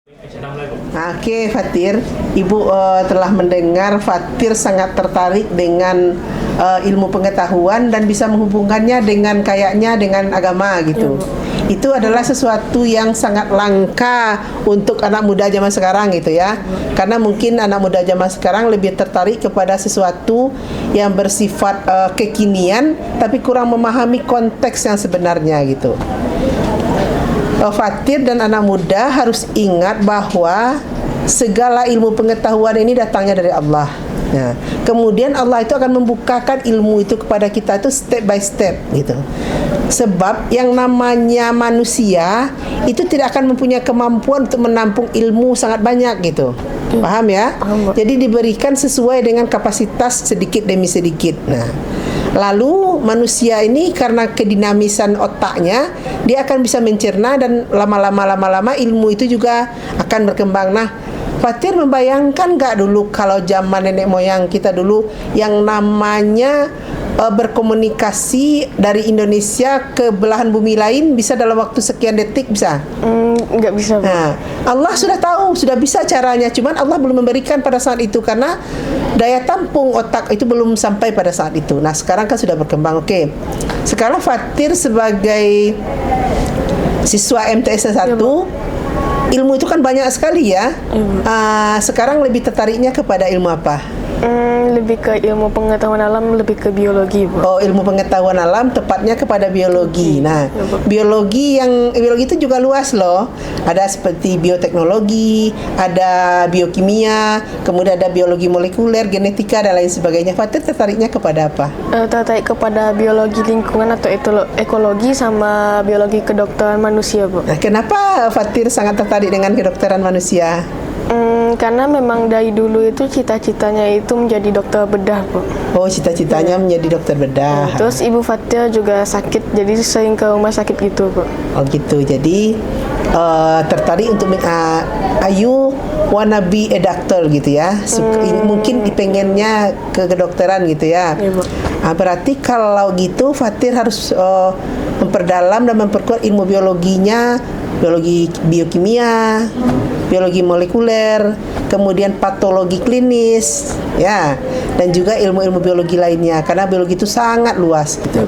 Oke, Fatir, Ibu telah mendengar Fatir sangat tertarik dengan ilmu pengetahuan dan bisa menghubungkannya dengan kayaknya dengan agama gitu. Itu adalah sesuatu yang sangat langka untuk anak muda zaman sekarang gitu ya. Karena mungkin anak muda zaman sekarang lebih tertarik kepada sesuatu yang bersifat kekinian tapi kurang memahami konteks yang sebenarnya gitu. Fatir dan anak muda harus ingat bahwa segala ilmu pengetahuan ini datangnya dari Allah. Nah, kemudian Allah itu akan membukakan ilmu itu kepada kita itu step by step gitu. Sebab yang namanya manusia itu tidak akan mempunyai kemampuan untuk menampung ilmu sangat banyak gitu. Paham ya? Jadi diberikan sesuai dengan kapasitas sedikit demi sedikit. Nah, lalu manusia ini karena kedinamisan otaknya, dia akan bisa mencerna dan lama-lama ilmu itu juga akan berkembang. Nah, Fatir membayangkan gak dulu kalau zaman nenek moyang kita dulu yang namanya berkomunikasi dari Indonesia ke belahan bumi lain bisa dalam waktu sekian detik bisa? Nggak bisa. Nah, Allah sudah tahu, sudah bisa caranya, cuman Allah belum memberikan pada saat itu karena daya tampung otak itu belum sampai pada saat itu. Nah, sekarang kan sudah berkembang. Oke. Sekarang Fatir sebagai siswa MTS 1, ilmu itu kan banyak sekali ya. Sekarang lebih tertariknya kepada ilmu apa? Lebih ke ilmu pengetahuan alam, lebih ke biologi, Bu. Oh, ilmu pengetahuan alam tepatnya kepada biologi. Nah, biologi itu juga luas loh. Ada seperti bioteknologi, ada biokimia, kemudian ada biologi molekuler, genetika dan lain sebagainya. Fatir tertariknya kepada apa? Tertarik kepada biologi lingkungan atau ekologi sama biologi kedokteran manusia, Bu. Nah, kenapa Fatir sangat tertarik dengan kedokteran manusia? Karena memang dari dulu itu cita-citanya itu menjadi dokter bedah, Bu. Oh, cita-citanya menjadi dokter bedah. Terus Ibu Fatir juga sakit, jadi sering ke rumah sakit gitu, Bu. Oh gitu, jadi tertarik untuk Ayu wanna be a doctor gitu ya. Mungkin pengennya ke kedokteran gitu ya. Berarti kalau gitu Fatir harus memperdalam dan memperkuat ilmu biologinya, biologi biokimia, biologi molekuler, kemudian patologi klinis ya, dan juga ilmu-ilmu biologi lainnya karena biologi itu sangat luas gitu.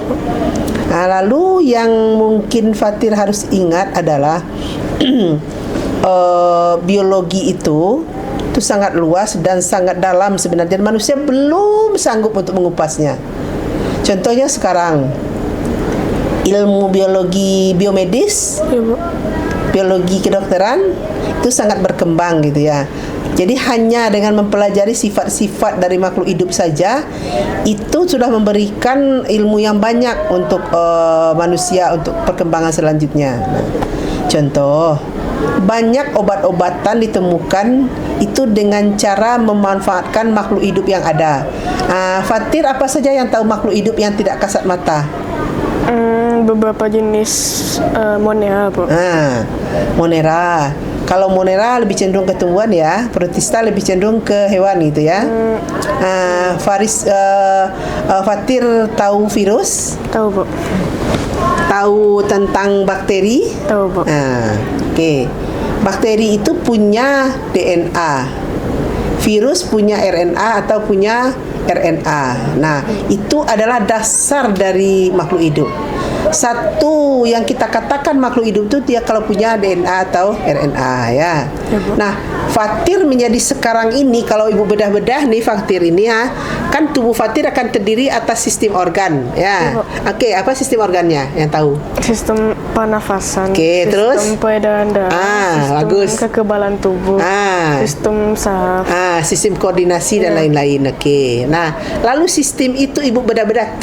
Nah, lalu yang mungkin Fatir harus ingat adalah biologi itu sangat luas dan sangat dalam sebenarnya, dan manusia belum sanggup untuk mengupasnya. Contohnya sekarang ilmu biologi biomedis, biologi kedokteran itu sangat berkembang gitu ya. Jadi hanya dengan mempelajari sifat-sifat dari makhluk hidup saja itu sudah memberikan ilmu yang banyak untuk manusia untuk perkembangan selanjutnya. Nah, contoh, banyak obat-obatan ditemukan itu dengan cara memanfaatkan makhluk hidup yang ada. Fatir, apa saja yang tahu makhluk hidup yang tidak kasat mata? Beberapa jenis monera, Bu. Monera. Kalau monera lebih cenderung ke tumbuhan ya, protista lebih cenderung ke hewan gitu ya. Fatir tahu virus? Tahu, Bu. Tahu tentang bakteri? Tahu, Bu. Oke. Bakteri itu punya DNA. Virus punya RNA atau punya RNA. Nah, itu adalah dasar dari makhluk hidup. Satu yang kita katakan makhluk hidup itu dia kalau punya DNA atau RNA ya. Nah, Fatir menjadi sekarang ini kalau Ibu bedah-bedah nih Fatir ini ya, kan tubuh Fatir akan terdiri atas sistem organ ya. Oke, apa sistem organnya yang tahu? Sistem pernafasan. Oke, terus? Sistem peredaran darah. Sistem bagus. kekebalan tubuh. Sistem saraf. Sistem koordinasi dan lain-lain. Oke. Nah, lalu sistem itu Ibu bedah-bedah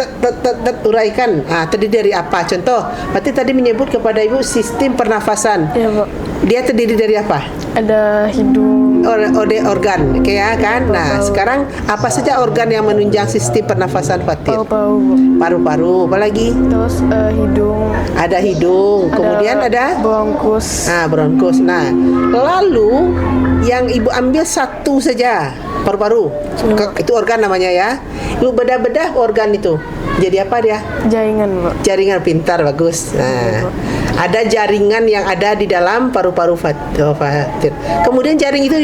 uraikan. Terdiri dari apa? Contoh, Fatir tadi menyebut kepada Ibu sistem pernafasan. Iya, Bu. Dia terdiri dari apa? Ada hidung, organ, oke ya kan? Nah, sekarang apa saja organ yang menunjang sistem pernafasan Fatir? Paru-paru, apa lagi? Terus hidung. Ada hidung, kemudian ada bronkus. Bronkus. Nah, lalu yang Ibu ambil satu saja, paru-paru. Itu organ namanya ya. Ibu bedah-bedah organ itu. Jadi apa dia? Jaringan, Bu. Jaringan, pintar, bagus. Nah, Ada jaringan yang ada di dalam paru-paru fatir. Kemudian jaring itu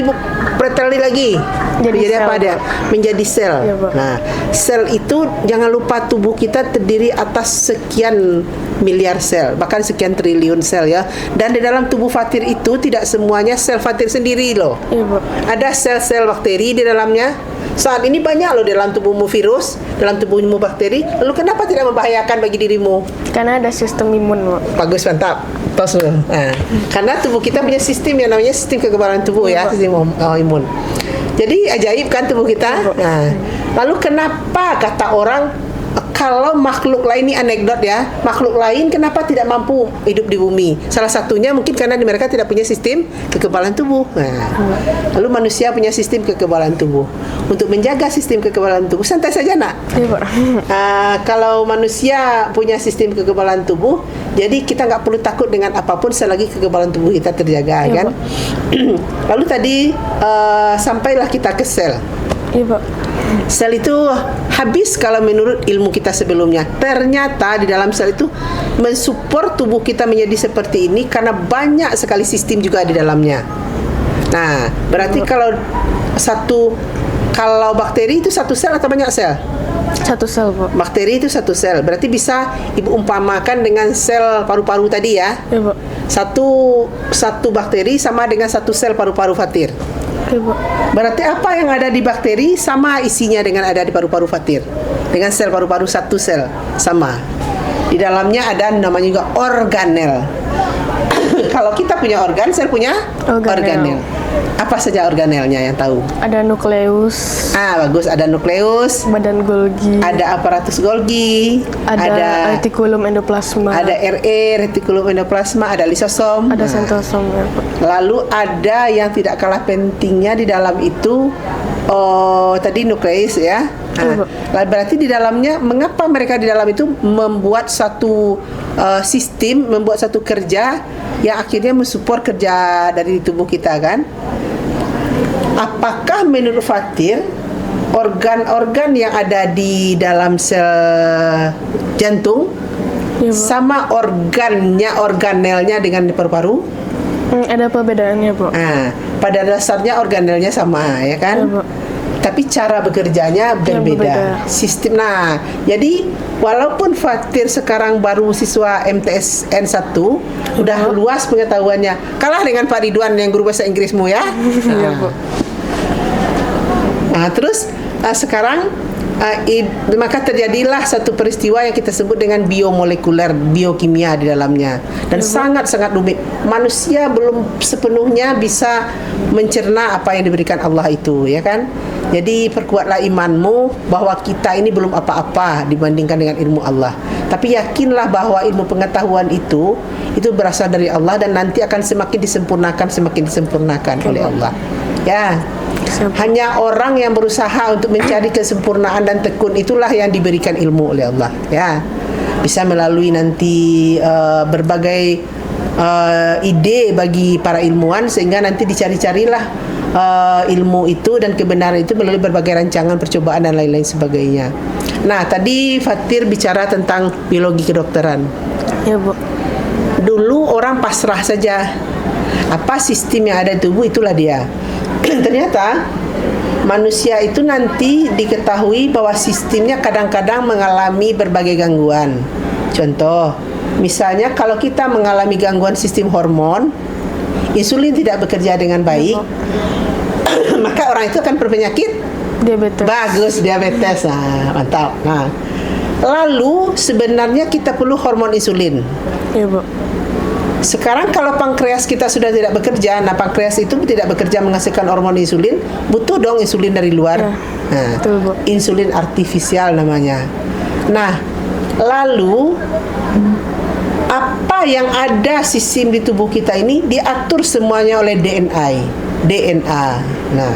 preteli lagi. Jadi apa sel, dia? Menjadi sel. Ya, Pak. Nah, sel itu jangan lupa tubuh kita terdiri atas sekian miliar sel, bahkan sekian triliun sel ya. Dan di dalam tubuh fatir itu tidak semuanya sel fatir sendiri loh. Iya, Bu. Ada sel-sel bakteri di dalamnya. Saat ini banyak loh dalam tubuhmu virus, dalam tubuhmu bakteri. Lalu kenapa tidak membahayakan bagi dirimu? Karena ada sistem imun, Bu. Bagus, mantap. Tos. Nah, karena tubuh kita punya sistem yang namanya sistem kekebalan tubuh ya, sistem imun. Jadi ajaib kan tubuh kita. Nah, lalu kenapa kata orang kalau makhluk lain, ini anekdot ya, makhluk lain kenapa tidak mampu hidup di bumi? Salah satunya mungkin karena mereka tidak punya sistem kekebalan tubuh. Nah, lalu manusia punya sistem kekebalan tubuh. Untuk menjaga sistem kekebalan tubuh, santai saja nak. Iya, Pak. Kalau manusia punya sistem kekebalan tubuh, jadi kita nggak perlu takut dengan apapun selagi kekebalan tubuh kita terjaga, Iya, kan? Lalu tadi sampailah kita ke sel. Iya, Pak. Sel itu habis kalau menurut ilmu kita sebelumnya. Ternyata di dalam sel itu mensupport tubuh kita menjadi seperti ini karena banyak sekali sistem juga di dalamnya. Nah, berarti kalau bakteri itu satu sel atau banyak sel? Satu sel, Bu. Bakteri itu satu sel. Berarti bisa ibu umpamakan dengan sel paru-paru tadi ya. Iya, Bu. Satu bakteri sama dengan satu sel paru-paru fatir. Iya, Bu. Berarti apa yang ada di bakteri sama isinya dengan ada di paru-paru fatir. Dengan sel paru-paru satu sel sama. Di dalamnya ada namanya juga organel. Kalau kita punya organ, sel punya organel. Apa saja organelnya yang tahu? Ada nukleus, Bagus. Ada nukleus, badan Golgi, ada aparatus Golgi, ada retikulum endoplasma, ada retikulum endoplasma, ada lisosom, ada sentrosom, ya, Pak. Lalu ada yang tidak kalah pentingnya di dalam itu tadi nukleus ya. Berarti di dalamnya, mengapa mereka di dalam itu membuat satu sistem, membuat satu kerja yang akhirnya mensupport kerja dari tubuh kita kan? Apakah menurut Fatir organ-organ yang ada di dalam sel jantung Ya, sama organelnya dengan di paru-paru? Ada perbedaannya, Bu. Pada dasarnya organelnya sama ya kan? Ya, Bu. Tapi cara bekerjanya berbeda. Sistem. Nah, jadi walaupun Fatir sekarang baru siswa MTSN 1, udah luas pengetahuannya. Kalah dengan Pak Ridwan yang guru bahasa Inggrismu ya. Iya, Bu. Terus sekarang maka terjadilah satu peristiwa yang kita sebut dengan biomolekuler, biokimia di dalamnya, dan sangat-sangat rumit. Manusia belum sepenuhnya bisa mencerna apa yang diberikan Allah itu, ya kan? Jadi perkuatlah imanmu bahwa kita ini belum apa-apa dibandingkan dengan ilmu Allah. Tapi yakinlah bahwa ilmu pengetahuan itu berasal dari Allah dan nanti akan semakin disempurnakan oleh Allah. Ya. Hanya orang yang berusaha untuk mencari kesempurnaan dan tekun itulah yang diberikan ilmu oleh Allah. Ya. Bisa melalui nanti berbagai ide bagi para ilmuwan sehingga nanti dicari-carilah ilmu itu dan kebenaran itu melalui berbagai rancangan percobaan dan lain-lain sebagainya. Nah, tadi Fatir bicara tentang biologi kedokteran. Ya, Bu. Dulu orang pasrah saja. Apa sistem yang ada di tubuh itulah dia. Ternyata manusia itu nanti diketahui bahwa sistemnya kadang-kadang mengalami berbagai gangguan. Contoh, misalnya kalau kita mengalami gangguan sistem hormon, insulin tidak bekerja dengan baik, maka orang itu akan berpenyakit diabetes. Bagus, diabetes. Mantap. Lalu sebenarnya kita perlu hormon insulin. Iya, Bu. Sekarang kalau pankreas kita sudah tidak bekerja, pankreas itu tidak bekerja menghasilkan hormon insulin, butuh dong insulin dari luar. Betul, Bu. Insulin artifisial namanya. Nah, lalu apa yang ada sistem di tubuh kita ini diatur semuanya oleh DNA. Nah,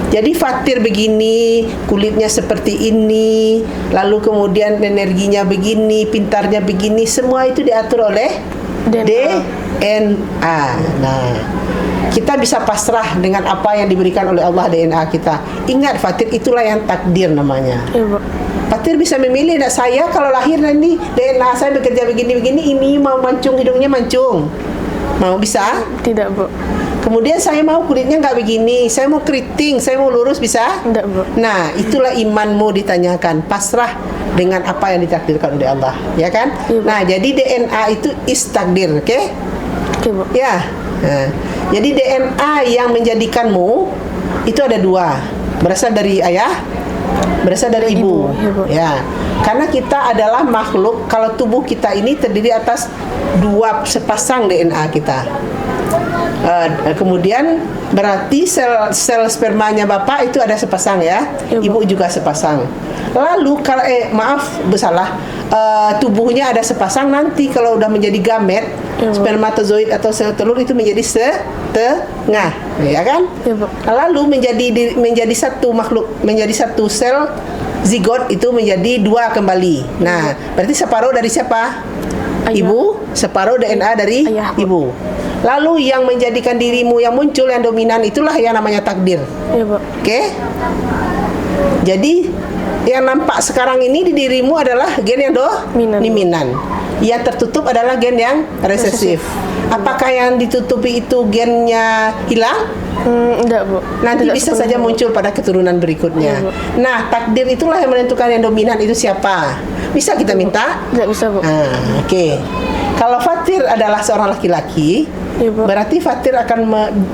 jadi Fatir begini, kulitnya seperti ini, lalu kemudian energinya begini, pintarnya begini, semua itu diatur oleh DNA. Nah, kita bisa pasrah dengan apa yang diberikan oleh Allah DNA kita. Ingat Fatir, itulah yang takdir namanya. Iya, Bu. Fatir bisa memilih, nak saya kalau lahir nanti DNA saya bekerja begini-begini, ini mau mancung, hidungnya mancung. Mau bisa? Tidak, Bu. Kemudian saya mau kulitnya nggak begini, saya mau keriting, saya mau lurus, bisa? Tidak, Bu. Nah, itulah imanmu ditanyakan. Pasrah dengan apa yang ditakdirkan oleh Allah, ya kan? Iya, Bu. Nah, jadi DNA itu takdir, oke? Oke, Bu. Ya. Nah, jadi DNA yang menjadikanmu itu ada dua, berasal dari ayah, berasal dari ibu. Iya, Bu. Ya. Karena kita adalah makhluk, kalau tubuh kita ini terdiri atas dua sepasang DNA kita. Kemudian berarti sel spermanya bapak itu ada sepasang ya, Iya, Bu. ibu juga sepasang. Lalu kalau maaf bersalah, tubuhnya ada sepasang, nanti kalau udah menjadi gamet, Iya, Bu. spermatozoid atau sel telur itu menjadi setengah, ya kan? Iya, Bu. Lalu menjadi satu makhluk, menjadi satu sel zigot itu menjadi dua kembali. Nah, berarti separuh dari siapa? Ayah. Ibu, separuh DNA dari Ayah, Bu. ibu. Lalu yang menjadikan dirimu yang muncul, yang dominan, itulah yang namanya takdir. Iya, Bu. Oke? Jadi yang nampak sekarang ini di dirimu adalah gen yang Dominan. dominan. Yang tertutup adalah gen yang resesif. Apakah yang ditutupi itu gennya hilang? Enggak, Bu. Nanti Tidak bisa saja sepenuhnya, Bu. muncul pada keturunan berikutnya. Iya, Bu. Nah, takdir itulah yang menentukan yang dominan itu siapa. Bisa kita minta? Tidak bisa, Bu. Oke. Kalau Fatir adalah seorang laki-laki, Iya, Bu. berarti Fatir akan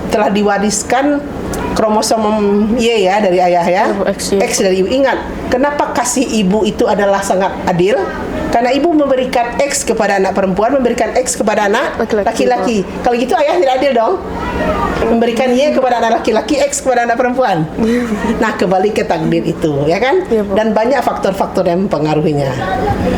telah diwariskan kromosom Y ya dari ayah ya. Iya, Bu, X, ya. X dari ibu. Ingat, kenapa kasih ibu itu adalah sangat adil? Karena ibu memberikan X kepada anak perempuan, memberikan X kepada anak Laki-laki, laki-laki. Kalau gitu ayah tidak adil dong. Memberikan Y kepada anak laki-laki, X kepada anak perempuan. Nah, kembali ke takdir itu, ya kan? Iya, Bu. Dan banyak faktor-faktor yang mempengaruhinya.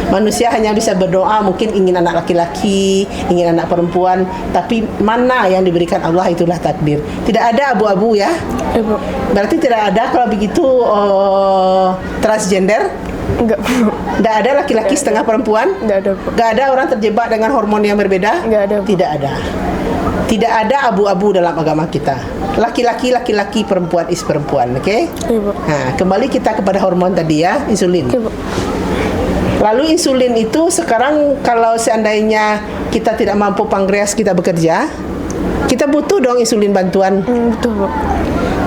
Manusia hanya bisa berdoa, mungkin ingin anak laki-laki, ingin anak perempuan, tapi mana yang diberikan Allah itulah takdir. Tidak ada abu-abu ya. Iya, Bu. Berarti tidak ada kalau begitu transgender. Enggak, Bu. Tidak ada laki-laki setengah perempuan. Enggak ada, Bu. Tidak ada orang terjebak dengan hormon yang berbeda. Nggak ada, Bu. Tidak ada. Tidak ada abu-abu dalam agama kita. Laki-laki, laki-laki, perempuan is perempuan, oke? Iya, Bu. Nah, kembali kita kepada hormon tadi ya, insulin. Oke, Bu. Lalu insulin itu sekarang kalau seandainya kita tidak mampu pankreas kita bekerja, kita butuh dong insulin bantuan. Betul, Bu.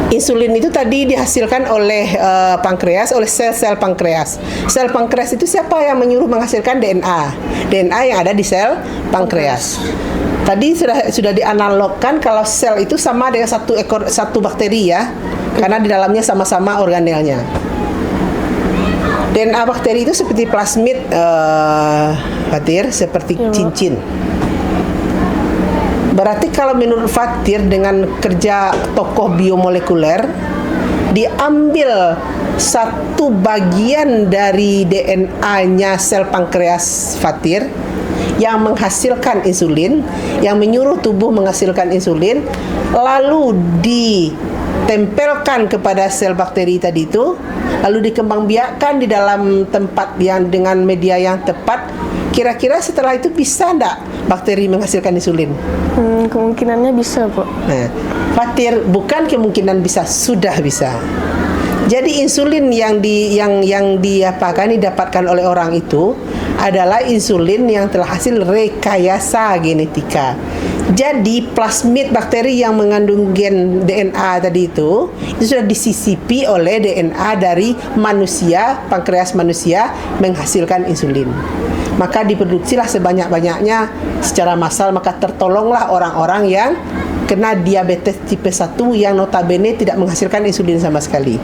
Insulin itu tadi dihasilkan oleh pankreas, oleh sel-sel pankreas. Sel pankreas itu siapa yang menyuruh menghasilkan DNA? DNA yang ada di sel pankreas. Tadi sudah dianalogkan kalau sel itu sama dengan satu bakteri ya, karena di dalamnya sama-sama organelnya. DNA bakteri itu seperti plasmid, Fatir, seperti Ya, Bu. cincin. Berarti kalau menurut Fatir dengan kerja tokoh biomolekuler, diambil satu bagian dari DNA-nya sel pankreas Fatir yang menghasilkan insulin, yang menyuruh tubuh menghasilkan insulin, lalu ditempelkan kepada sel bakteri tadi itu, lalu dikembangbiakkan di dalam tempat yang dengan media yang tepat. Kira-kira setelah itu bisa enggak bakteri menghasilkan insulin? Kemungkinannya bisa, Bu. Nah, Fatir, bukan kemungkinan bisa, sudah bisa. Jadi insulin yang didapatkan oleh orang itu adalah insulin yang telah hasil rekayasa genetika. Jadi plasmid bakteri yang mengandung gen DNA tadi itu sudah disisipi oleh DNA dari manusia, pankreas manusia menghasilkan insulin. Maka diproduksilah sebanyak-banyaknya secara massal, maka tertolonglah orang-orang yang kena diabetes tipe 1 yang notabene tidak menghasilkan insulin sama sekali.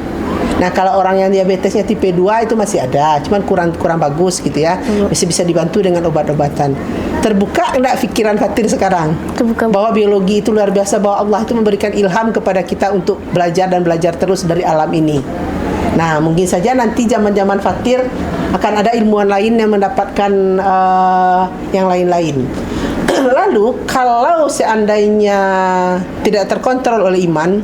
Nah, kalau orang yang diabetesnya tipe 2 itu masih ada, cuman kurang bagus gitu ya. Masih bisa dibantu dengan obat-obatan. Terbuka enggak pikiran Fatir sekarang? Terbuka. Bahwa biologi itu luar biasa, bahwa Allah itu memberikan ilham kepada kita untuk belajar dan belajar terus dari alam ini. Nah, mungkin saja nanti zaman-zaman Fatir akan ada ilmuwan lain yang mendapatkan yang lain-lain. Lalu kalau seandainya tidak terkontrol oleh iman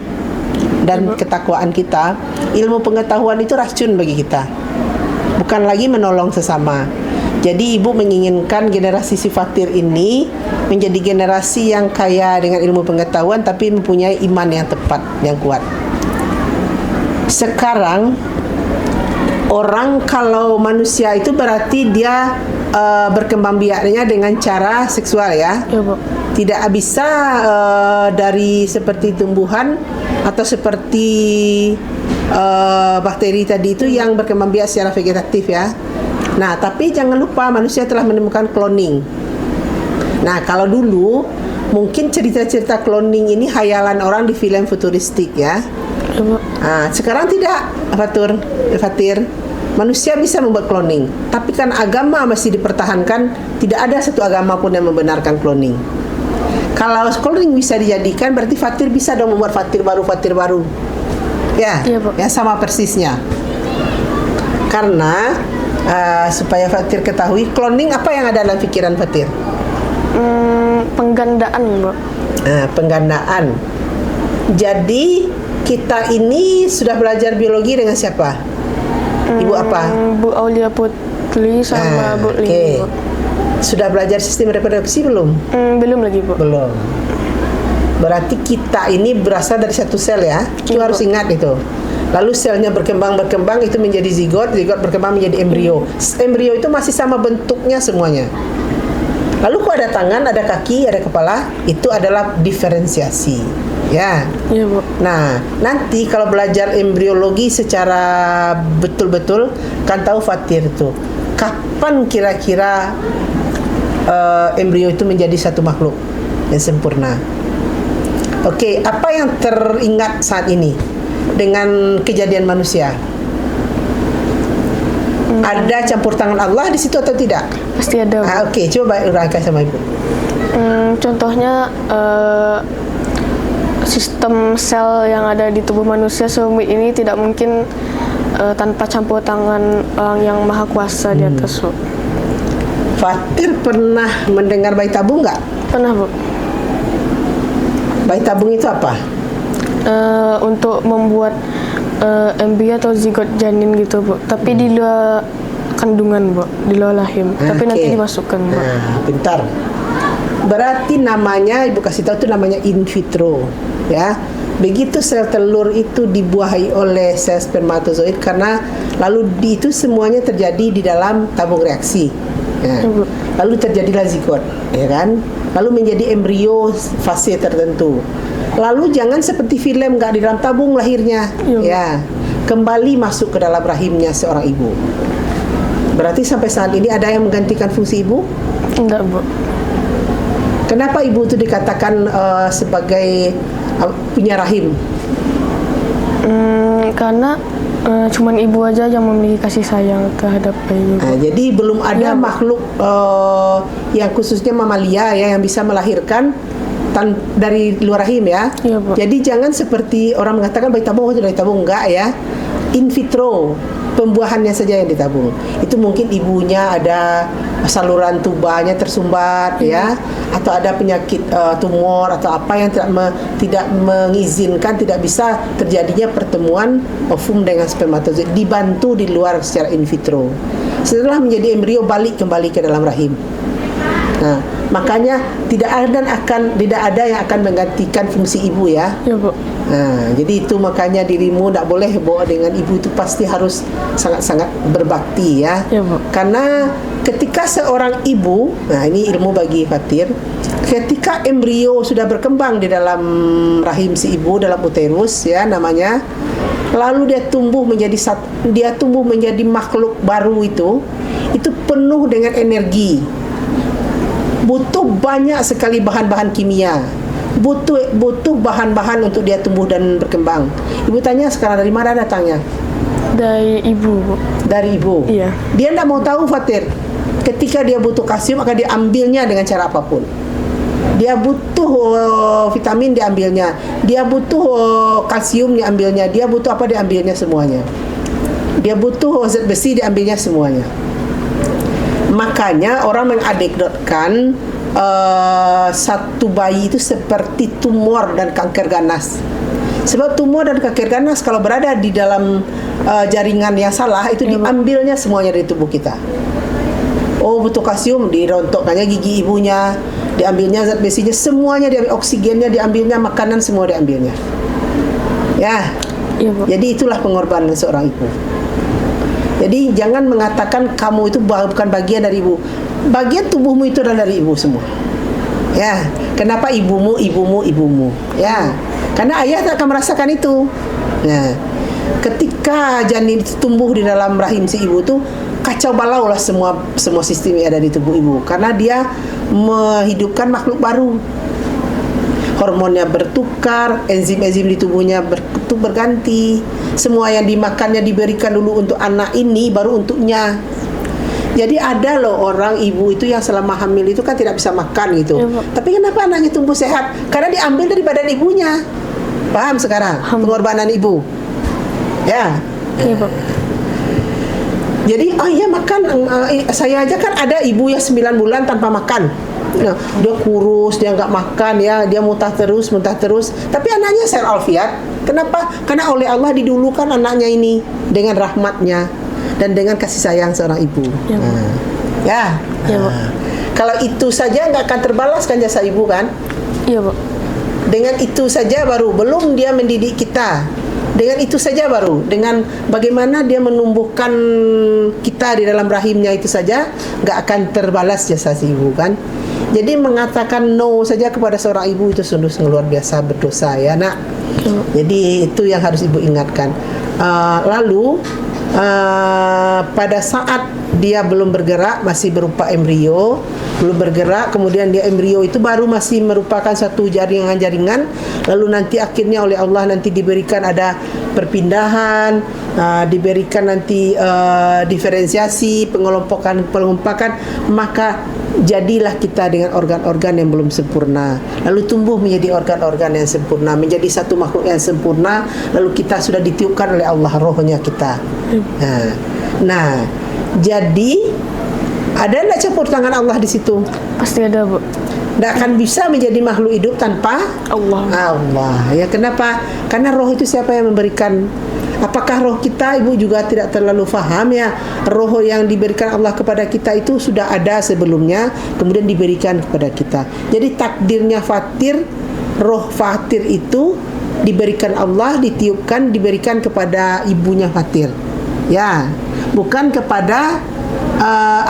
dan ketakwaan kita, ilmu pengetahuan itu racun bagi kita, bukan lagi menolong sesama. Jadi ibu menginginkan generasi si Fatir ini menjadi generasi yang kaya dengan ilmu pengetahuan tapi mempunyai iman yang tepat, yang kuat. Sekarang Orang kalau manusia itu berarti dia berkembang biaknya dengan cara seksual ya. Ya, Bu. Tidak bisa dari seperti tumbuhan atau seperti bakteri tadi itu yang berkembang biak secara vegetatif ya. Nah, tapi jangan lupa manusia telah menemukan cloning. Nah, kalau dulu mungkin cerita-cerita cloning ini hayalan orang di film futuristik ya. Ya, Bu. Nah, sekarang tidak, Fatir. Manusia bisa membuat cloning, tapi kan agama masih dipertahankan. Tidak ada satu agama pun yang membenarkan cloning. Kalau cloning bisa dijadikan, berarti Fatir bisa dong membuat Fatir baru. Ya, Iya, Bu. ya sama persisnya. Karena supaya Fatir ketahui, cloning apa yang ada dalam pikiran Fatir? Penggandaan, Bu. Penggandaan. Jadi kita ini sudah belajar biologi dengan siapa? Ibu apa? Bu Aulia Putri sama Bu Oke. Lini, Bu. Sudah belajar sistem reproduksi belum? Belum lagi, Bu. Belum. Berarti kita ini berasal dari satu sel ya. Itu Iya, harus Bu. ingat itu. Lalu selnya berkembang itu menjadi zigot berkembang menjadi embrio. Embrio itu masih sama bentuknya semuanya. Lalu kok ada tangan, ada kaki, ada kepala, itu adalah diferensiasi. Ya. Iya, Bu. Nah, nanti kalau belajar embriologi secara betul-betul kan tahu Fatir itu kapan kira-kira embrio itu menjadi satu makhluk yang sempurna. Oke, apa yang teringat saat ini dengan kejadian manusia? Ada campur tangan Allah di situ atau tidak? Pasti ada, Bu. Oke, coba uraikan sama Ibu. Contohnya sistem sel yang ada di tubuh manusia serumit ini tidak mungkin tanpa campur tangan orang yang maha kuasa di atas, Bu. Fatir pernah mendengar bayi tabung nggak? Pernah, Bu. Bayi tabung itu apa? Untuk membuat embrio atau zigot janin gitu, Bu. Tapi di luar kandungan, Bu, di luar rahim. Tapi nanti Oke. dimasukkan, Bu. Nah, bentar. Berarti namanya, Ibu kasih tahu itu namanya in vitro, ya. Begitu sel telur itu dibuahi oleh sel spermatozoid karena lalu itu semuanya terjadi di dalam tabung reaksi. Ya. Ibu. Lalu terjadilah zigot, ya kan? Lalu menjadi embrio fase tertentu. Lalu jangan seperti film nggak di dalam tabung lahirnya, Iya. ya. Kembali masuk ke dalam rahimnya seorang ibu. Berarti sampai saat ini ada yang menggantikan fungsi ibu? Enggak, Bu. Kenapa ibu itu dikatakan sebagai punya rahim? Karena cuman ibu aja yang memiliki kasih sayang terhadap bayi, Bu. Nah, jadi belum ada Iya, Bu. makhluk yang khususnya mamalia ya yang bisa melahirkan dari luar rahim ya. Iya, Bu. Jadi jangan seperti orang mengatakan bayi tabung itu dari tabung, enggak ya. In vitro, pembuahannya saja yang ditabung. Itu mungkin ibunya ada saluran tubanya tersumbat ya, atau ada penyakit tumor atau apa yang tidak mengizinkan, tidak bisa terjadinya pertemuan ovum dengan spermatozoid, dibantu di luar secara in vitro. Setelah menjadi embrio balik kembali ke dalam rahim. Nah, makanya tidak ada yang akan menggantikan fungsi ibu ya. Ya, Bu. Nah, jadi itu makanya dirimu tidak boleh bawa dengan ibu, itu pasti harus sangat-sangat berbakti ya. Ya, Bu. Karena ketika seorang ibu, nah ini ilmu bagi Fatir, ketika embrio sudah berkembang di dalam rahim si ibu, dalam uterus ya namanya, lalu dia tumbuh menjadi makhluk baru itu penuh dengan energi. Butuh banyak sekali bahan-bahan kimia, butuh bahan-bahan untuk dia tumbuh dan berkembang. Ibu tanya sekarang dari mana datangnya? Dari ibu, Bu. Dari ibu. Iya. Dia tidak mau tahu Fatir. Ketika dia butuh kalsium akan diambilnya dengan cara apapun. Dia butuh vitamin diambilnya, dia butuh kalsium diambilnya, dia butuh apa diambilnya semuanya. Dia butuh zat besi diambilnya semuanya. Makanya orang menganekdotkan satu bayi itu seperti tumor dan kanker ganas. Sebab tumor dan kanker ganas kalau berada di dalam jaringan yang salah itu diambilnya semuanya dari tubuh kita. Oh, butuh kalsium, dirontokkannya gigi ibunya, diambilnya zat besinya, semuanya diambil, oksigennya diambilnya, makanan semua diambilnya. Ya. Iya, Bu. Jadi itulah pengorbanan seorang ibu. Jadi jangan mengatakan kamu itu bukan bagian dari ibu. Bagian tubuhmu itu adalah dari ibu semua. Ya, kenapa ibumu? Ya, karena ayah tak akan merasakan itu. Ya, ketika janin itu tumbuh di dalam rahim si ibu tuh kacau balau lah semua sistem yang ada di tubuh ibu, karena dia menghidupkan makhluk baru. Hormonnya bertukar, enzim-enzim di tubuhnya berganti. Semua yang dimakannya diberikan dulu untuk anak ini, baru untuknya. Jadi ada loh orang ibu itu yang selama hamil itu kan tidak bisa makan gitu. Ya, tapi kenapa anaknya tumbuh sehat? Karena diambil dari badan ibunya. Paham sekarang? Pengorbanan ibu. Ya. Iya, Pak. Jadi makan. Saya aja kan ada ibu yang 9 bulan tanpa makan. Nah, dia kurus, dia nggak makan ya, dia muntah terus. Tapi anaknya sehat alfiat. Kenapa? Karena oleh Allah didulukan anaknya ini dengan rahmatnya dan dengan kasih sayang seorang ibu. Ya, Ya. Kalau itu saja nggak akan terbalas kan jasa ibu kan? Iya, Pak. Dengan itu saja baru, belum dia mendidik kita. Dengan itu saja baru, dengan bagaimana dia menumbuhkan kita di dalam rahimnya itu saja nggak akan terbalas jasa si ibu kan? Jadi mengatakan no saja kepada seorang ibu itu sungguh luar biasa berdosa ya nak. Jadi itu yang harus ibu ingatkan. Lalu pada saat dia belum bergerak, masih berupa embrio, belum bergerak, kemudian dia embrio itu baru masih merupakan satu jaringan, lalu nanti akhirnya oleh Allah nanti diberikan ada perpindahan, diberikan nanti diferensiasi, pengelompokan, maka jadilah kita dengan organ-organ yang belum sempurna, lalu tumbuh menjadi organ-organ yang sempurna, menjadi satu makhluk yang sempurna, lalu kita sudah ditiupkan oleh Allah rohnya kita. Nah, jadi ada enggak campur tangan Allah di situ? Pasti ada, Bu. Tidak akan bisa menjadi makhluk hidup tanpa Allah. Ya, kenapa? Karena roh itu siapa yang memberikan? Apakah roh kita, ibu juga tidak terlalu faham ya. Roh yang diberikan Allah kepada kita itu sudah ada sebelumnya, kemudian diberikan kepada kita. Jadi takdirnya Fatir, roh Fatir itu diberikan Allah, ditiupkan, diberikan kepada ibunya Fatir. Ya, bukan kepada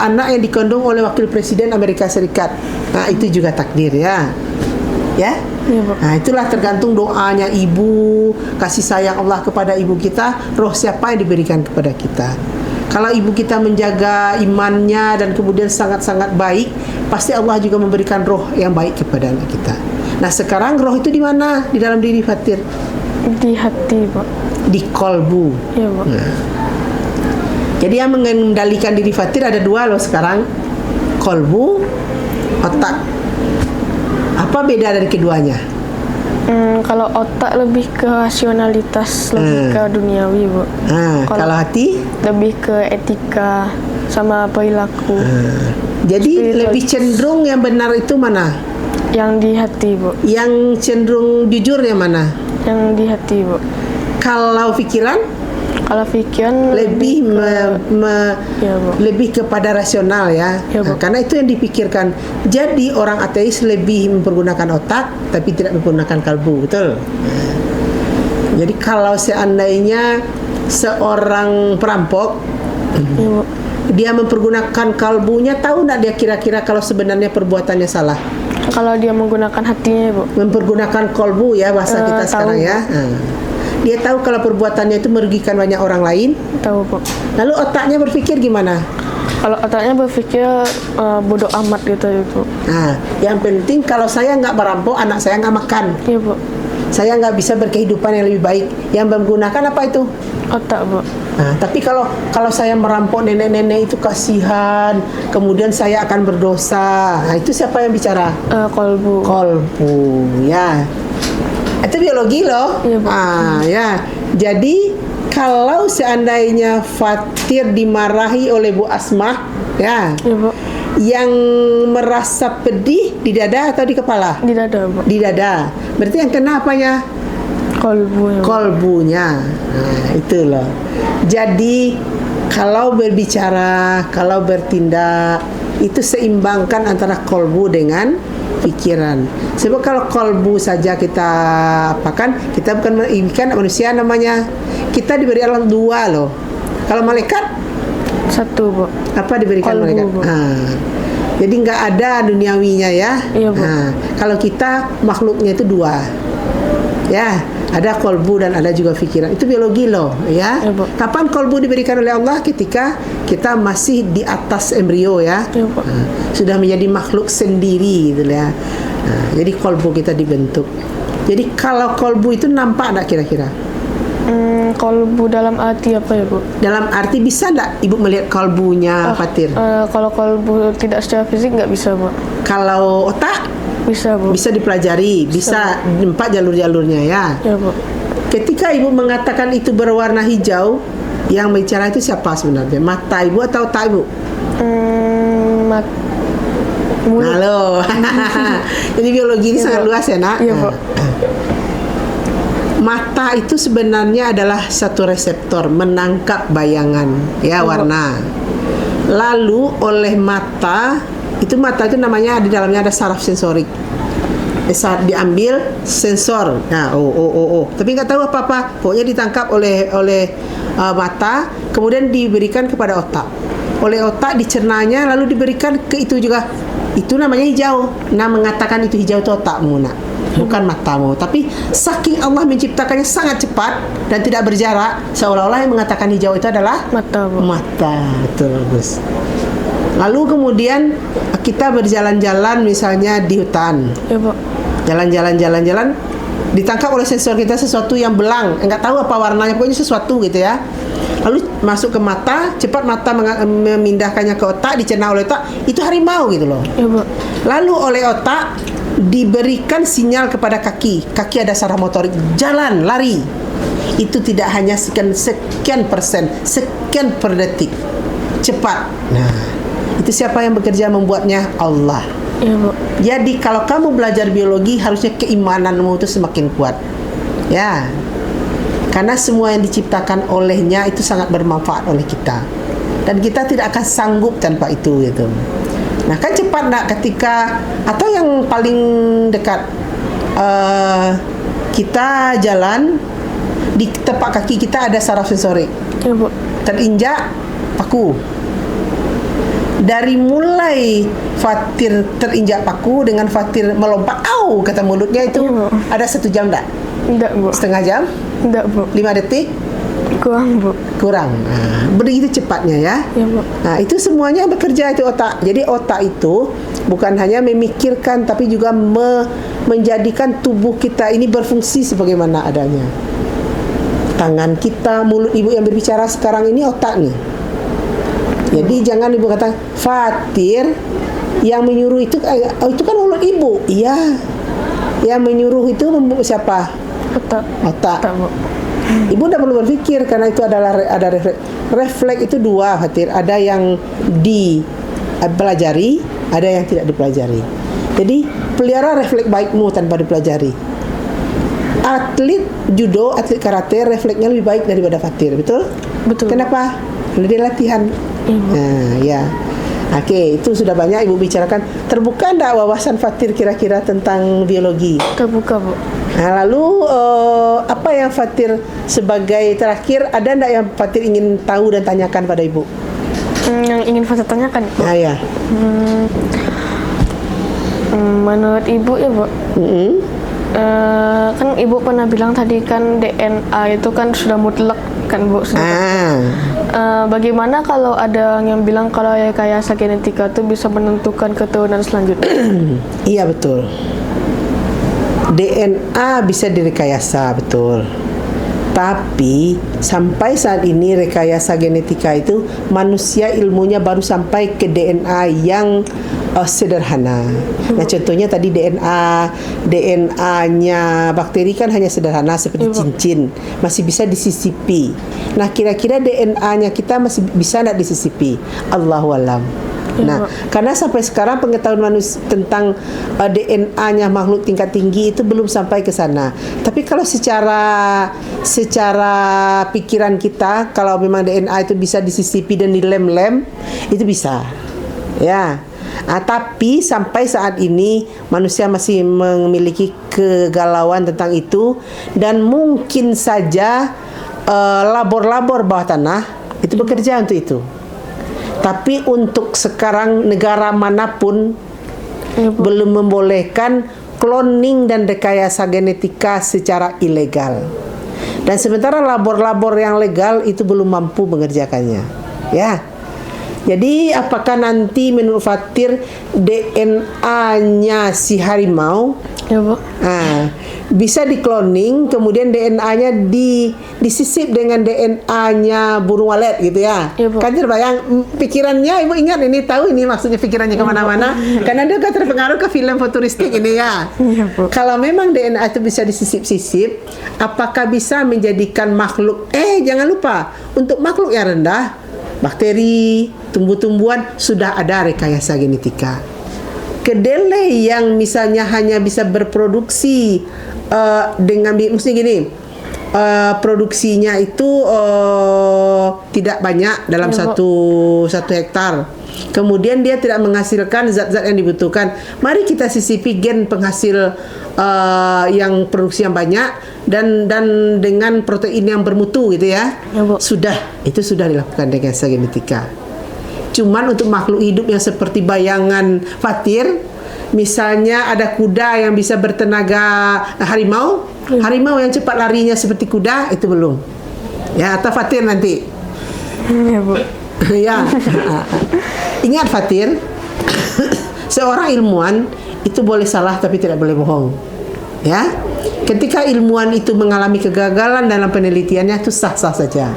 anak yang dikandung oleh wakil presiden Amerika Serikat. Nah, itu juga takdir ya. Ya. Nah, itulah tergantung doanya ibu, kasih sayang Allah kepada ibu kita, roh siapa yang diberikan kepada kita. Kalau ibu kita menjaga imannya dan kemudian sangat-sangat baik, pasti Allah juga memberikan roh yang baik kepada anak kita. Nah, sekarang roh itu di mana? Di dalam diri Fatir. Di hati, Pak. Di kolbu. Iya, Pak. Nah. Jadi yang mengendalikan diri Fatir ada dua loh sekarang, kolbu, otak. Apa beda dari keduanya? Kalau otak lebih ke rasionalitas, lebih ke duniawi, Bu. Kalau hati lebih ke etika sama perilaku. Jadi lebih cenderung yang benar itu mana? Yang di hati, Bu. Yang cenderung jujur yang mana? Yang di hati, Bu. Kalau pikiran? Kalau pikiran lebih ya, Bu. lebih kepada rasional ya. Ya, Bu. Karena itu yang dipikirkan. Jadi orang ateis lebih mempergunakan otak tapi tidak menggunakan kalbu, betul? Jadi kalau seandainya seorang perampok, Ya, Bu. dia mempergunakan kalbunya, tahu enggak dia kira-kira kalau sebenarnya perbuatannya salah? Kalau dia menggunakan hatinya, Bu. Mempergunakan kalbu ya bahasa kita sekarang tahu, ya. Dia tahu kalau perbuatannya itu merugikan banyak orang lain. Tahu, Bu. Lalu otaknya berpikir gimana? Kalau otaknya berpikir bodoh amat gitu, Bu. Nah, yang penting kalau saya nggak merampok, anak saya nggak makan. Iya, Bu. Saya nggak bisa berkehidupan yang lebih baik. Yang menggunakan apa itu? Otak, Bu. Nah, tapi kalau saya merampok nenek-nenek itu kasihan, kemudian saya akan berdosa. Nah, itu siapa yang bicara? Kolbu. Kolbu, ya. Itu biologi loh. Iya, Bu. Ya. Jadi kalau seandainya Fatir dimarahi oleh Bu Asmah, ya. Iya, Bu. Yang merasa pedih di dada atau di kepala? Di dada, Bu. Di dada. Berarti yang kena apanya? Kolbu, ya, Bu. Kolbunya. Nah, itu loh. Jadi kalau berbicara, kalau bertindak, itu seimbangkan antara kolbu dengan pikiran. Sebab kalau kolbu saja kita apakan, kita bukan ikan manusia namanya. Kita diberi alam dua loh. Kalau malaikat Satu, Bu. Apa diberikan Kolbu, mereka? Bu. Jadi nggak ada duniawinya ya. Iya, Bu. Kalau kita makhluknya itu dua. Ya, ada kolbu dan ada juga pikiran. Itu biologi loh, ya. Iya, Bu. Kapan kolbu diberikan oleh Allah? Ketika kita masih di atas embrio ya. Iya, Bu. Sudah menjadi makhluk sendiri gitu ya. Jadi kolbu kita dibentuk. Jadi kalau kolbu itu nampak enggak kira-kira? Kolbu dalam arti apa ya, Bu? Dalam arti bisa enggak Ibu melihat kolbunya Fatir? Kalau kolbu tidak secara fisik nggak bisa, Bu. Kalau otak Bisa, Bu. bisa dipelajari, bisa empat jalur-jalurnya ya. Ya, Bu. Ketika Ibu mengatakan itu berwarna hijau, yang bicara itu siapa sebenarnya? Mata Ibu atau otak Ibu? Mulut. Nah, loh. Jadi biologi ini Iya, sangat Bu. luas ya, Nak. Iya, Bu. Mata itu sebenarnya adalah satu reseptor menangkap bayangan ya, warna. Lalu oleh mata itu namanya di dalamnya ada saraf sensorik. Saat diambil sensor, nah tapi nggak tahu apa-apa, pokoknya ditangkap oleh mata, kemudian diberikan kepada otak. Oleh otak dicernanya, lalu diberikan ke itu juga. Itu namanya hijau. Nah, mengatakan itu hijau itu otakmu, Nak, bukan matamu. Tapi saking Allah menciptakannya sangat cepat dan tidak berjarak, seolah-olah yang mengatakan hijau itu adalah Mata, Bu. mata. Betul, bagus. Lalu kemudian kita berjalan-jalan misalnya di hutan. Ya, Bu. Jalan-jalan, ditangkap oleh sensor kita sesuatu yang belang, enggak tahu apa warnanya, pokoknya sesuatu gitu ya. Lalu masuk ke mata, cepat mata memindahkannya ke otak, dicerna oleh otak, itu harimau gitu loh. Ya, Bu. Lalu oleh otak diberikan sinyal kepada kaki. Kaki ada saraf motorik, jalan, lari. Itu tidak hanya sekian persen, sekian per detik. Cepat. Nah, itu siapa yang bekerja membuatnya? Allah. Ya, Bu. Jadi kalau kamu belajar biologi, harusnya keimananmu itu semakin kuat. Ya. Karena semua yang diciptakan olehnya itu sangat bermanfaat oleh kita. Dan kita tidak akan sanggup tanpa itu gitu. Nah, kan cepat nak ketika, atau yang paling dekat, kita jalan di tepak kaki kita ada saraf sensorik. Ya, Bu. Terinjak paku. Dari mulai Fatir terinjak paku dengan Fatir melompat, au, kata mulutnya itu, Iya, Bu. ada 1 jam tak? Enggak, Bu. Setengah jam? Enggak, Bu. 5 detik? Kurang, Bu. Kurang. Begitu cepatnya ya. Ya, Bu. Nah, itu semuanya bekerja itu otak. Jadi otak itu bukan hanya memikirkan, tapi juga menjadikan tubuh kita ini berfungsi sebagaimana adanya. Tangan kita, mulut Ibu yang berbicara sekarang ini otak nih. Jadi jangan Ibu kata Fatir yang menyuruh itu kan mulut Ibu. Iya. Yang menyuruh itu siapa? Otak. Otak. Bu. Ibu tidak perlu berpikir karena itu ada refleks. Refleks itu dua, Fatir. Ada yang dipelajari, ada yang tidak dipelajari. Jadi pelihara refleks baikmu tanpa dipelajari. Atlet judo, atlet karate refleksnya lebih baik daripada Fatir, betul? Betul. Kenapa? Karena dia latihan. Nah, ya. Oke, itu sudah banyak Ibu bicarakan. Terbuka enggak wawasan Fatir kira-kira tentang biologi? Terbuka, Bu. Nah, lalu apa yang Fatir sebagai terakhir, ada enggak yang Fatir ingin tahu dan tanyakan pada Ibu? Yang ingin Fatir tanyakan, Bu. Nah, ya. Menurut Ibu ya, Bu. Kan Ibu pernah bilang tadi kan DNA itu kan sudah mutlak kan, Bu. Bagaimana kalau ada yang bilang kalau rekayasa genetika itu bisa menentukan keturunan selanjutnya? Iya, betul. DNA bisa direkayasa, betul. Tapi sampai saat ini rekayasa genetika itu manusia ilmunya baru sampai ke DNA yang sederhana. Nah, contohnya tadi DNA-nya bakteri kan hanya sederhana seperti cincin, masih bisa disisipi. Nah, kira-kira DNA-nya kita masih bisa enggak disisipi? Allahu a'lam. Nah, karena sampai sekarang pengetahuan manusia tentang DNA-nya makhluk tingkat tinggi itu belum sampai ke sana. Tapi kalau secara pikiran kita, kalau memang DNA itu bisa disisipi dan dilem-lem, itu bisa. Ya. Tapi sampai saat ini manusia masih memiliki kegalauan tentang itu, dan mungkin saja labor-labor bawah tanah itu bekerja untuk itu. Tapi untuk sekarang negara manapun Iya, Bu. belum membolehkan cloning dan rekayasa genetika secara ilegal. Dan sementara labor-labor yang legal itu belum mampu mengerjakannya. Ya. Jadi apakah nanti menurut Fatir DNA si harimau Ya, Bu. bisa dikloning, kemudian DNA-nya disisip dengan DNA-nya burung walet gitu ya? Iya, Bu. Kan terbayang pikirannya, Ibu ingat ini, tahu ini maksudnya pikirannya kemana-mana, karena dia kan terpengaruh ke film futuristik ini ya. Iya, Bu. Kalau memang DNA itu bisa disisip-sisip, apakah bisa menjadikan makhluk? Jangan lupa untuk makhluk yang rendah, bakteri, tumbuh-tumbuhan sudah ada rekayasa genetika. Kedelai yang misalnya hanya bisa berproduksi dengan mesti gini, produksinya itu tidak banyak dalam Ya, Bu. satu hektar. Kemudian dia tidak menghasilkan zat-zat yang dibutuhkan. Mari kita sisipi gen penghasil yang produksi yang banyak dan dengan protein yang bermutu gitu ya. Ya, Bu. Itu sudah dilakukan rekayasa genetika. Cuman untuk makhluk hidup yang seperti bayangan Fatir, misalnya ada kuda yang bisa bertenaga harimau, harimau yang cepat larinya seperti kuda, itu belum. Ya, atau Fatir nanti. Ya, Bu. Ya. Ingat Fatir, seorang ilmuwan itu boleh salah tapi tidak boleh bohong. Ya. Ketika ilmuwan itu mengalami kegagalan dalam penelitiannya, itu sah-sah saja.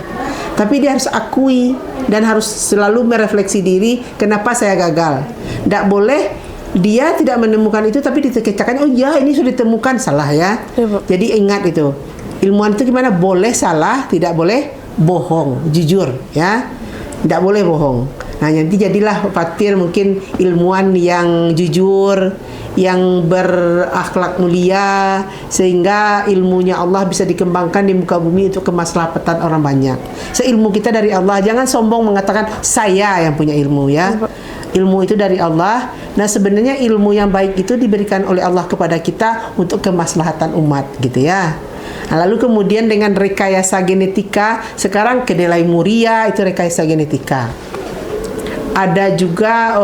Tapi dia harus akui dan harus selalu merefleksi diri, kenapa saya gagal. Tidak boleh dia tidak menemukan itu tapi dikecahkan, oh ya ini sudah ditemukan, salah ya. Ya, Bu. Jadi ingat itu, ilmuwan itu gimana? Boleh salah, tidak boleh bohong, jujur ya. Tidak boleh bohong. Nah, nanti jadilah Fatir mungkin ilmuwan yang jujur, yang berakhlak mulia, sehingga ilmunya Allah bisa dikembangkan di muka bumi untuk kemaslahatan orang banyak. Seilmu kita dari Allah, jangan sombong mengatakan saya yang punya ilmu ya. Ilmu itu dari Allah. Nah, sebenarnya ilmu yang baik itu diberikan oleh Allah kepada kita untuk kemaslahatan umat gitu ya. Nah, lalu kemudian dengan rekayasa genetika, sekarang kedelai muria itu rekayasa genetika. Ada juga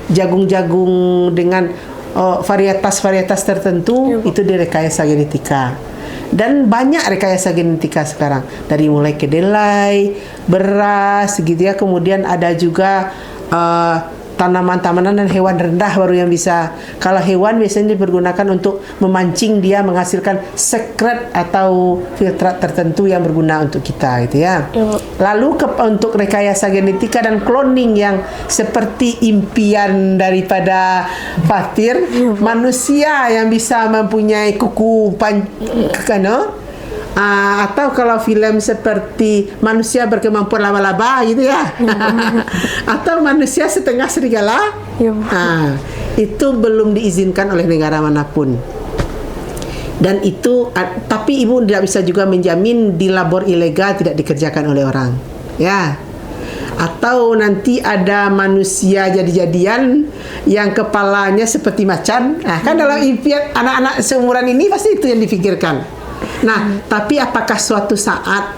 jagung-jagung dengan varietas-varietas tertentu, itu direkayasa genetika. Dan banyak rekayasa genetika sekarang, dari mulai kedelai, beras gitu ya. Kemudian ada juga tanaman-tanaman dan hewan rendah baru yang bisa. Kalau hewan biasanya dipergunakan untuk memancing, dia menghasilkan sekret atau filtrat tertentu yang berguna untuk kita gitu ya. Lalu untuk rekayasa genetika dan cloning yang seperti impian daripada Fatir, manusia yang bisa mempunyai kuku atau kalau film seperti manusia berkemampuan laba-laba gitu ya. Atau manusia setengah serigala. Itu belum diizinkan oleh negara manapun. Dan itu tapi Ibu tidak bisa juga menjamin di labor ilegal tidak dikerjakan oleh orang. Ya. Atau nanti ada manusia jadi-jadian yang kepalanya seperti macan. Kan dalam impian anak-anak seumuran ini pasti itu yang dipikirkan. Nah, tapi apakah suatu saat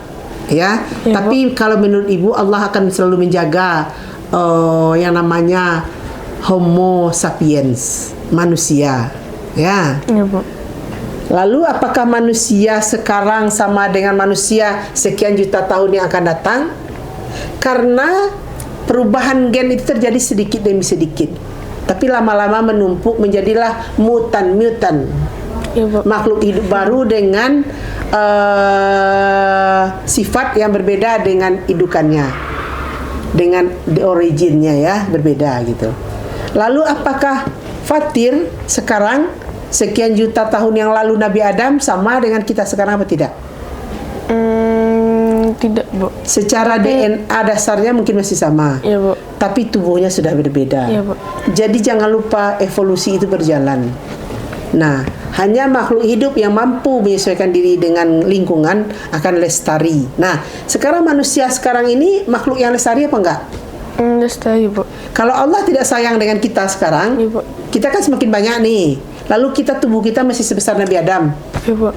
tapi kalau menurut Ibu Allah akan selalu menjaga yang namanya Homo sapiens, manusia ya. Bu. Lalu apakah manusia sekarang sama dengan manusia sekian juta tahun yang akan datang? Karena perubahan gen itu terjadi sedikit demi sedikit, tapi lama-lama menumpuk menjadilah mutan-mutan. Makhluk hidup baru dengan sifat yang berbeda dengan indukannya, dengan the originnya ya, berbeda gitu. Lalu apakah Fatir sekarang sekian juta tahun yang lalu Nabi Adam sama dengan kita sekarang apa tidak? Tidak, Bu. Secara DNA dasarnya mungkin masih sama. Iya, Bu. Tapi tubuhnya sudah berbeda. Iya, Bu. Jadi jangan lupa evolusi itu berjalan. Nah, hanya makhluk hidup yang mampu menyesuaikan diri dengan lingkungan akan lestari. Nah, sekarang manusia sekarang ini makhluk yang lestari apa enggak? Lestari, Bu. Kalau Allah tidak sayang dengan kita sekarang, Iya, Bu. kita kan semakin banyak nih. Lalu tubuh kita masih sebesar Nabi Adam. Iya, Bu.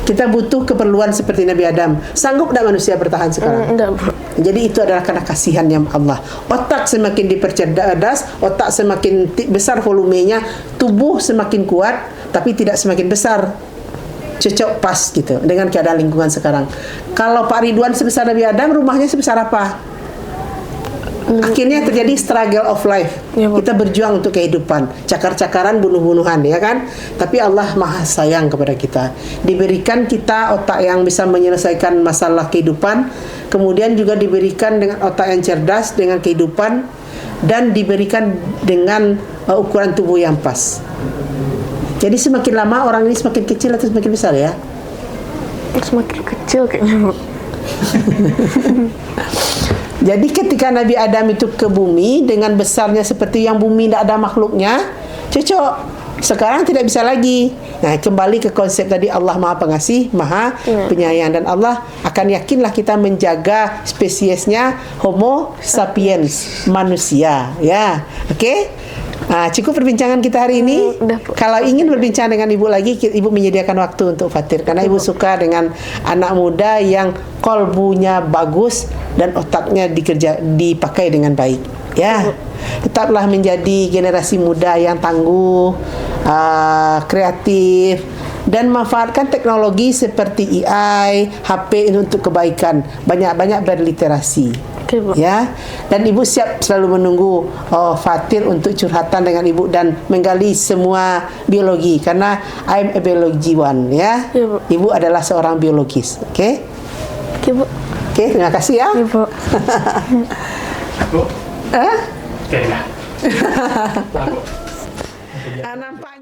Kita butuh keperluan seperti Nabi Adam. Sanggup tak manusia bertahan sekarang? Enggak, Bu. Jadi itu adalah karena kasihannya Allah. Otak semakin dipercerdas, otak semakin besar volumenya, tubuh semakin kuat, tapi tidak semakin besar. Cocok pas gitu dengan keadaan lingkungan sekarang. Kalau Pak Ridwan sebesar Nabi Adam, rumahnya sebesar apa? Akhirnya terjadi struggle of life. Ya, Bu. Kita berjuang untuk kehidupan, cakar-cakaran, bunuh-bunuhan, ya kan? Tapi Allah Maha sayang kepada kita. Diberikan kita otak yang bisa menyelesaikan masalah kehidupan, kemudian juga diberikan dengan otak yang cerdas dengan kehidupan, dan diberikan dengan ukuran tubuh yang pas. Jadi semakin lama orang ini semakin kecil atau semakin besar ya? Semakin kecil kayaknya, Bu. Jadi ketika Nabi Adam itu ke bumi dengan besarnya seperti yang bumi tidak ada makhluknya, cocok. Sekarang tidak bisa lagi. Nah, kembali ke konsep tadi, Allah Maha Pengasih, Maha Penyayang, dan Allah akan yakinlah kita menjaga spesiesnya Homo sapiens, manusia, ya. Oke? Cukup perbincangan kita hari ini. Udah, Bu. Kalau ingin berbincang dengan Ibu lagi, Ibu menyediakan waktu untuk Fatir karena Ibu suka dengan anak muda yang kolbunya bagus dan otaknya dipakai dengan baik. Ya, tetaplah menjadi generasi muda yang tangguh, kreatif, dan manfaatkan teknologi seperti AI, HP untuk kebaikan. Banyak-banyak berliterasi. Oke, Bu. Ya, dan Ibu siap selalu menunggu Fatir untuk curhatan dengan Ibu dan menggali semua biologi karena I'm a biologiwan, ya. Ya, Bu. Ibu adalah seorang biologis. Oke? Oke, Bu. Oke, terima kasih ya. Iya, Bu. Bu, Eh? oke dah. Nampaknya